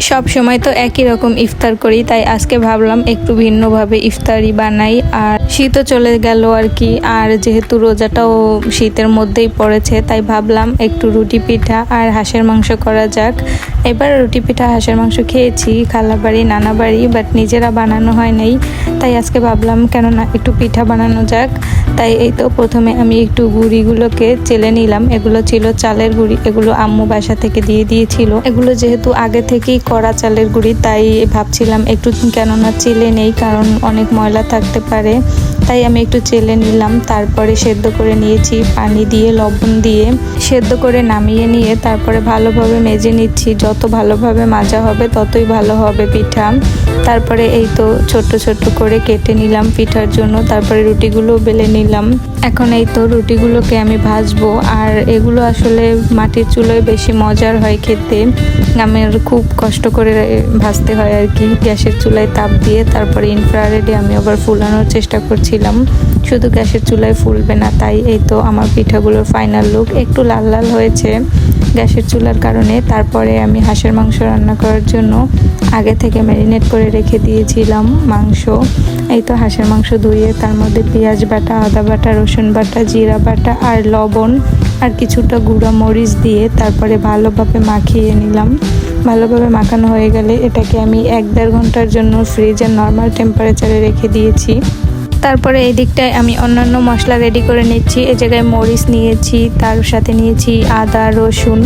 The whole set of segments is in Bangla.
সব সময় তো একই রকম ইফতার করি, তাই আজকে ভাবলাম একটু ভিন্নভাবে ইফতারি বানাই। আর শীতও চলে গেল আর কি, আর যেহেতু রোজাটাও শীতের মধ্যেই পড়েছে, তাই ভাবলাম একটু রুটি পিঠা আর হাঁসের মাংস করা যাক। এবার রুটি পিঠা হাঁসের মাংস খেয়েছি খালা বাড়ি নানা বাড়ি, বাট নিজেরা বানানো হয় নাই। তাই আজকে ভাবলাম কেননা একটু পিঠা বানানো যাক। তাই এই তো প্রথমে আমি একটু গুঁড়িগুলোকে চেলে নিলাম। এগুলো ছিল চালের গুঁড়ি, এগুলো আম্মু বাসা থেকে দিয়ে দিয়েছিল। এগুলো যেহেতু আগে থেকেই করা চালের গুঁড়ি, তাই ভাবছিলাম একটু কেননা চেলে নেই, কারণ অনেক ময়লা থাকতে পারে। তাই আমি একটু চেলে নিলাম, তারপরে সেদ্ধ করে নিয়েছি পানি দিয়ে লবণ দিয়ে। সেদ্ধ করে নামিয়ে নিয়ে তারপরে ভালোভাবে মেজে নিচ্ছি। যত ভালোভাবে মাজা হবে ততই ভালো হবে পিঠা। তারপরে এই তো ছোট ছোট করে কেটে নিলাম পিঠার জন্য, তারপরে রুটিগুলো বেলে নিলাম। এখন এই তো রুটিগুলোকে আমি ভাজবো। আর এগুলো আসলে মাটির চুলোয় বেশি মজার হয় খেতে। আমার খুব কষ্ট করে ভাজতে হয় আর কি, গ্যাসের চুলায় তাপ দিয়ে। তারপরে ইনফ্রারেডে আমি আবার ফুলানোর চেষ্টা করছিলাম, শুধু গ্যাসের চুলায় ফুলবে না। তাই এই তো আমার পিঠাগুলোর ফাইনাল লুক। একটু লাল লাল হয়েছে গ্যাসের চুলার কারণে। তারপরে আমি হাঁসের মাংস রান্না করার জন্য আগে থেকে ম্যারিনেট করে রেখে দিয়েছিলাম মাংস। এই তো হাঁসের মাংস ধুয়ে তার মধ্যে পেঁয়াজ বাটা, আদা বাটা, রসুন বাটা, জিরা বাটা আর লবণ আর কিছুটা গুঁড়া মরিচ দিয়ে তারপরে ভালোভাবে মাখিয়ে নিলাম। ভালোভাবে মাখানো হয়ে গেলে এটাকে আমি 1-1.5 ঘন্টার জন্য ফ্রিজের নর্মাল টেম্পারেচারে রেখে দিয়েছি। তারপরে এই দিকটায় আমি অন্যান্য মশলা রেডি করে নিচ্ছি। এই জায়গায় মরিচ নিয়েছি, তার সাথে নিয়েছি আদা রসুন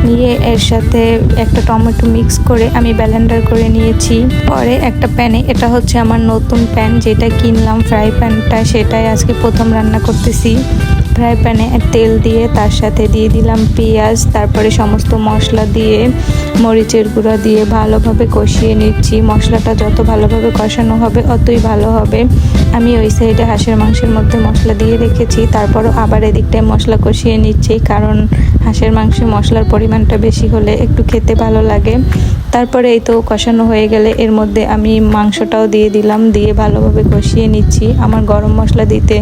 নিয়ে এর সাথে একটা টমেটো মিক্স করে আমি ব্লেন্ডার করে নিয়েছি। পরে একটা প্যানে, এটা হচ্ছে আমার নতুন প্যান যেটা কিনলাম, ফ্রাই প্যানটা, সেটাই আজকে প্রথম রান্না করতেছি। ফ্রাই প্যানে তেল দিয়ে তার সাথে দিয়ে দিলাম পেঁয়াজ, তারপরে সমস্ত মশলা দিয়ে মরিচের গুঁড়া দিয়ে ভালোভাবে কষিয়ে নিচ্ছি। মশলাটা যত ভালোভাবে কষানো হবে অতই ভালো হবে। আমি ওই সাইডে হাঁসের মাংসের মধ্যে মশলা দিয়ে রেখেছি, তারপরও আবার এদিকটায় মশলা কষিয়ে নিচ্ছি, কারণ হাঁসের মাংসে মশলার পরিমাণটা বেশি হলে একটু খেতে ভালো লাগে। তারপরে এই তো কষানো হয়ে গেলে এর মধ্যে আমি মাংসটাও দিয়ে দিলাম, দিয়ে ভালোভাবে কষিয়ে নিচ্ছি। আমার গরম মশলা দিতে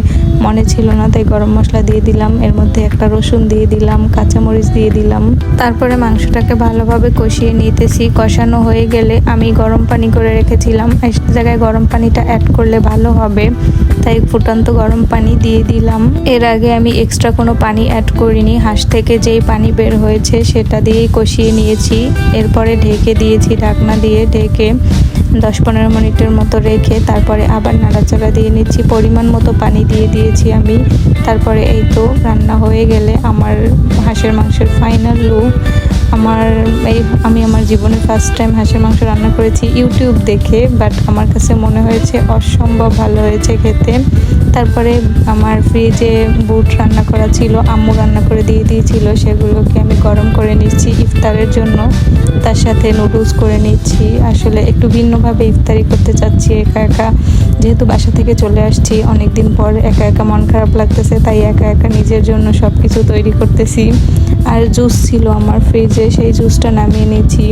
মনে ছিল না, তাই গরম মশলা দিয়ে দিলাম। এর মধ্যে একটা রসুন দিয়ে দিলাম, কাঁচামরিচ দিয়ে দিলাম। তারপরে মাংসটাকে ভালোভাবে কষিয়ে নিতেছি। কষানো হয়ে গেলে আমি গরম পানি করে রেখেছিলাম, এই জায়গায় গরম পানিটা অ্যাড করলে ভালো হবে, তাই ফুটন্ত গরম পানি দিয়ে দিলাম। এর আগে আমি এক্সট্রা কোনো পানি অ্যাড করিনি, হাঁস থেকে যেই পানি বের হয়েছে সেটা দিয়েই কষিয়ে নিয়েছি। এরপরে ঢেকে দিয়েছি, ঢাকনা দিয়ে ঢেকে 10-15 মিনিটের মতো রেখে তারপরে আবার নাড়াচাড়া দিয়ে নিচ্ছি। পরিমাণ মতো পানি দিয়ে দিয়েছি আমি। তারপরে এই তো রান্না হয়ে গেলে আমার হাঁসের মাংসের ফাইনাল লুক। আমি আমার জীবনে ফার্স্ট টাইম হাঁসের মাংস রান্না করেছি ইউটিউব দেখে, বাট আমার কাছে মনে হয়েছে অসম্ভব ভালো হয়েছে খেতে। তারপরে আমার ফ্রিজে বুট রান্না করা ছিল, আম্মু রান্না করে দিয়ে দিয়েছিল, সেগুলোকে আমি গরম করে নিচ্ছি ইফতারের জন্য। তার সাথে নুডলস করে নিচ্ছি। আসলে একটু ভিন্নভাবে ইফতারি করতে চাচ্ছি একা একা, যেহেতু বাসা থেকে চলে আসছি অনেক দিন পর, একা একা মন খারাপ লাগতেছে, তাই একা একা নিজের জন্য সব কিছু তৈরি করতেছি। আর জুস ছিল আমার ফ্রিজে, সেই জুসটা নামিয়ে নিয়েছি।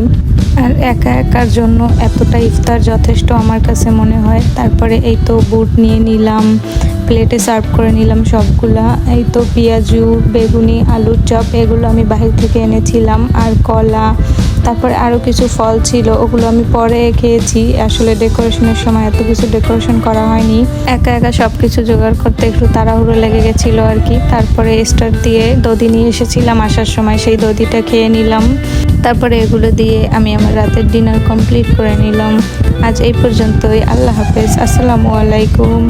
আর একা একার জন্য এতটা ইফতার যথেষ্ট আমার কাছে মনে হয়। তারপরে এই তো বুট নিয়ে নিলাম, প্লেটে সার্ভ করে নিলাম সবগুলা। এই তো পেঁয়াজু, বেগুনি, আলুর চপ, এগুলো আমি বাহির থেকে এনেছিলাম, আর কলা, তারপরে আরও কিছু ফল ছিল, ওগুলো আমি পরে খেয়েছি। আসলে ডেকোরেশনের সময় এত কিছু ডেকোরেশন করা হয়নি, একা একা সব কিছু জোগাড় করতে একটু তাড়াহুড়ো লেগে গেছিলো আর কি। তারপরে স্টার দিয়ে দধি নিয়ে এসেছিলাম আসার সময়, সেই দধিটা খেয়ে নিলাম। তারপরে এগুলো দিয়ে আমি আমার রাতের ডিনার কমপ্লিট করে নিলাম। আজ এই পর্যন্তই, আল্লাহ হাফেজ, আসসালামু আলাইকুম।